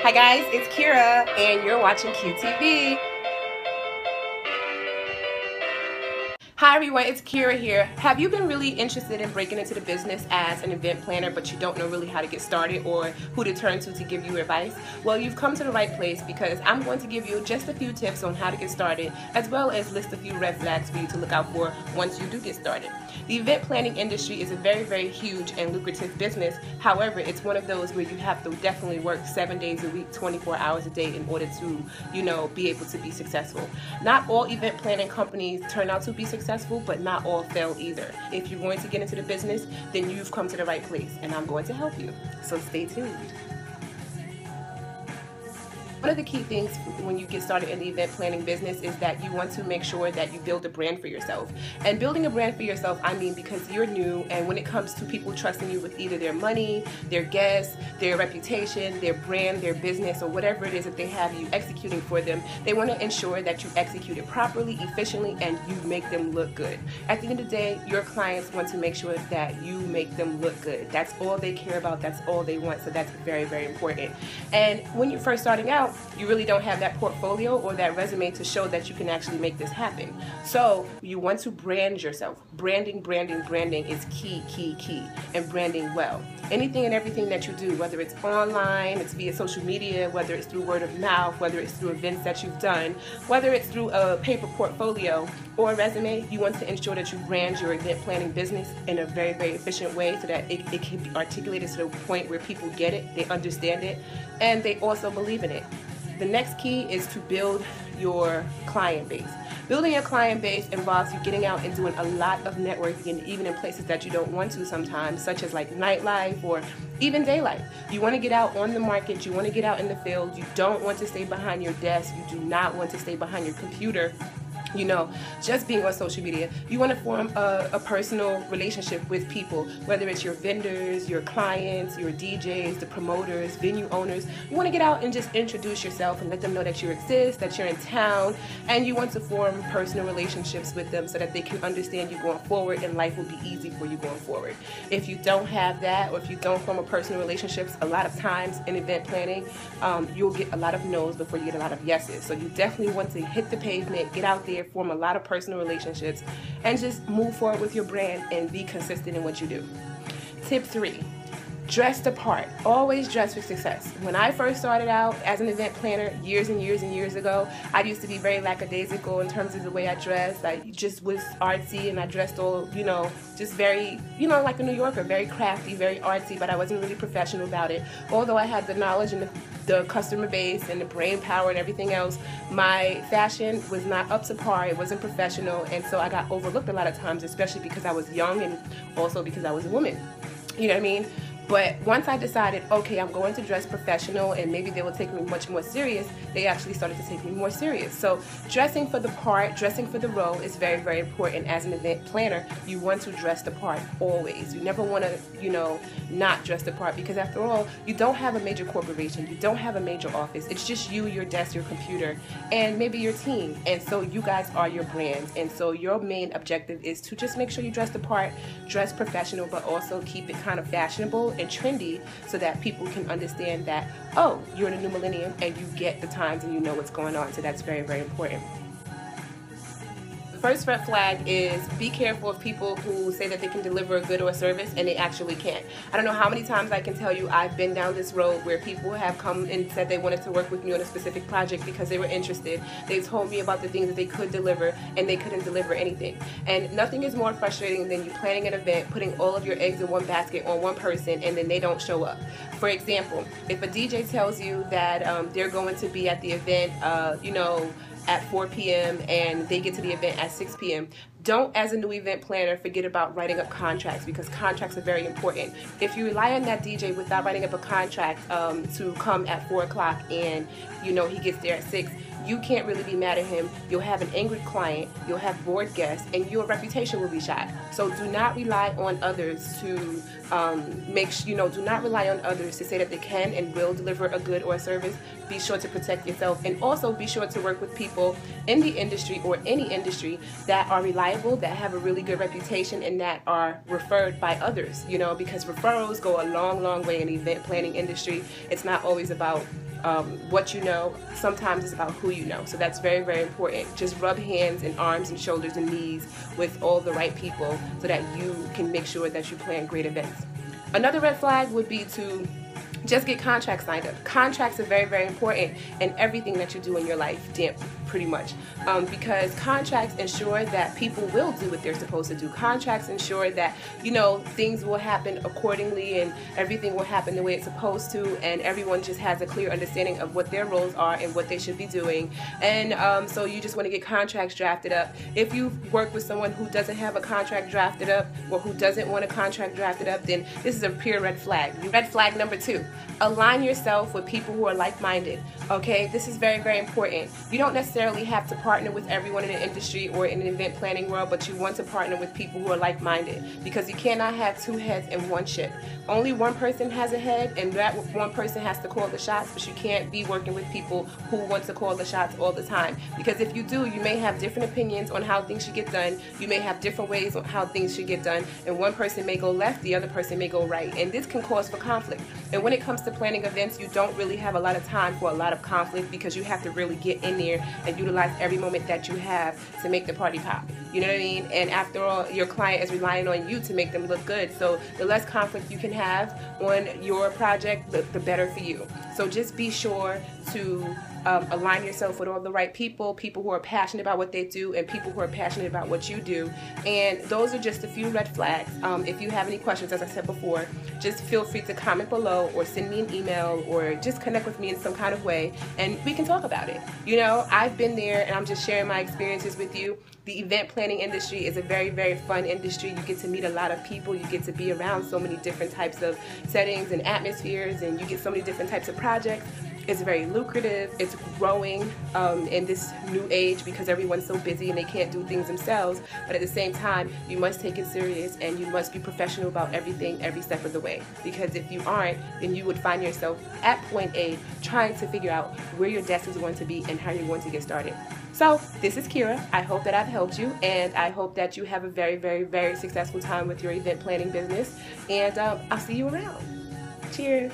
Hi guys, it's Kira and you're watching KiewTV. Hi everyone, it's Kira here. Have you been really interested in breaking into the business as an event planner but you don't know really how to get started or who to turn to give you advice? Well, you've come to the right place because I'm going to give you just a few tips on how to get started as well as list a few red flags for you to look out for once you do get started. The event planning industry is a very huge and lucrative business. However, it's one of those where you have to definitely work 7 days a week, 24 hours a day in order to, be able to be successful. Not all event planning companies turn out to be successful, but not all fail either. If you're going to get into the business, then you've come to the right place and I'm going to help you. So stay tuned. One of the key things when you get started in the event planning business is that you want to make sure that you build a brand for yourself. And building a brand for yourself, I mean because you're new, and when it comes to people trusting you with either their money, their guests, their reputation, their brand, their business, or whatever it is that they have you executing for them, they want to ensure that you execute it properly, efficiently, and you make them look good. At the end of the day, your clients want to make sure that you make them look good. That's all they care about. That's all they want. So that's very important. And when you're first starting out, you really don't have that portfolio or that resume to show that you can actually make this happen. So you want to brand yourself. Branding is key, and branding well. Anything and everything that you do, whether it's online, it's via social media, whether it's through word of mouth, whether it's through events that you've done, whether it's through a paper portfolio or a resume, you want to ensure that you brand your event planning business in a very efficient way so that it can be articulated to the point where people get it, they understand it, and they also believe in it. The next key is to build your client base. Building your client base involves you getting out and doing a lot of networking, even in places that you don't want to sometimes, such as like nightlife or even daylight. You want to get out on the market, you want to get out in the field, you don't want to stay behind your desk, you do not want to stay behind your computer. Just being on social media. You want to form a personal relationship with people, whether it's your vendors, your clients, your DJs, the promoters, venue owners. You want to get out and just introduce yourself and let them know that you exist, that you're in town, and you want to form personal relationships with them so that they can understand you going forward and life will be easy for you going forward. If you don't have that, or if you don't form a personal relationships, a lot of times in event planning, you'll get a lot of no's before you get a lot of yeses. So you definitely want to hit the pavement, get out there, form a lot of personal relationships, and just move forward with your brand and be consistent in what you do. Tip 3, dress the part. Always dress for success. When I first started out as an event planner years and years ago, I used to be very lackadaisical in terms of the way I dressed. I just was artsy and I dressed all, just very, like a New Yorker, very crafty, very artsy, but I wasn't really professional about it. Although I had the knowledge and the customer base and the brain power and everything else, my fashion was not up to par. It wasn't professional, and so I got overlooked a lot of times, especially because I was young and also because I was a woman. You know what I mean? But once I decided, okay, I'm going to dress professional and maybe they will take me much more serious, they actually started to take me more serious. So dressing for the part, dressing for the role is very important. As an event planner, you want to dress the part always. You never want to, not dress the part, because after all, you don't have a major corporation, you don't have a major office. It's just you, your desk, your computer, and maybe your team. And so you guys are your brand. And so your main objective is to just make sure you dress the part, dress professional, but also keep it kind of fashionable and trendy so that people can understand that, oh, you're in a new millennium and you get the times and you know what's going on. So that's very important. The first red flag is be careful of people who say that they can deliver a good or a service and they actually can't. I don't know how many times I can tell you I've been down this road where people have come and said they wanted to work with me on a specific project because they were interested. They told me about the things that they could deliver and they couldn't deliver anything. And nothing is more frustrating than you planning an event, putting all of your eggs in one basket on one person, and then they don't show up. For example, if a DJ tells you that they're going to be at the event, at 4 p.m. and they get to the event at 6 p.m., don't, as a new event planner, forget about writing up contracts, because contracts are very important. If you rely on that DJ without writing up a contract to come at 4 o'clock and he gets there at 6, you can't really be mad at him. You'll have an angry client, you'll have bored guests, and your reputation will be shot. So do not rely on others to do not rely on others to say that they can and will deliver a good or a service. Be sure to protect yourself, and also be sure to work with people in the industry or any industry that are reliable reliable, that have a really good reputation, and that are referred by others, you know, because referrals go a long, long way in the event planning industry. It's not always about what you know, sometimes it's about who you know. So that's very, very important. Just rub hands and arms and shoulders and knees with all the right people so that you can make sure that you plan great events. Another red flag would be to just get contracts signed up. Contracts are very, very important in everything that you do in your life, pretty much, because contracts ensure that people will do what they're supposed to do. Contracts ensure that, you know, things will happen accordingly and everything will happen the way it's supposed to, and everyone just has a clear understanding of what their roles are and what they should be doing. And so you just want to get contracts drafted up. If you work with someone who doesn't have a contract drafted up or who doesn't want a contract drafted up, then this is a pure red flag. Red flag number 2. Align yourself with people who are like-minded. Okay, this is very, very important. You don't necessarily have to partner with everyone in the industry or in the event planning world, but you want to partner with people who are like-minded, because you cannot have two heads in one ship. Only one person has a head, and that one person has to call the shots, but you can't be working with people who want to call the shots all the time, because if you do, you may have different opinions on how things should get done. You may have different ways on how things should get done, and one person may go left, the other person may go right, and this can cause for conflict. And when it comes to planning events, you don't really have a lot of time for a lot of conflict, because you have to really get in there and utilize every moment that you have to make the party pop. You know what I mean? And after all, your client is relying on you to make them look good. So the less conflict you can have on your project, the better for you. So just be sure to align yourself with all the right people who are passionate about what they do and people who are passionate about what you do. And those are just a few red flags. If you have any questions, as I said before, just feel free to comment below or send me an email or just connect with me in some kind of way and we can talk about it. You know, I've been there and I'm just sharing my experiences with you. The event planning industry is a very, very fun industry. You get to meet a lot of people. You get to be around so many different types of settings and atmospheres, and you get so many different types of projects. It's very lucrative. It's growing in this new age because everyone's so busy and they can't do things themselves. But at the same time, you must take it serious and you must be professional about everything every step of the way. Because if you aren't, then you would find yourself at point A trying to figure out where your desk is going to be and how you're going to get started. So this is Kira. I hope that I've helped you, and I hope that you have a very, very, very successful time with your event planning business. And I'll see you around. Cheers.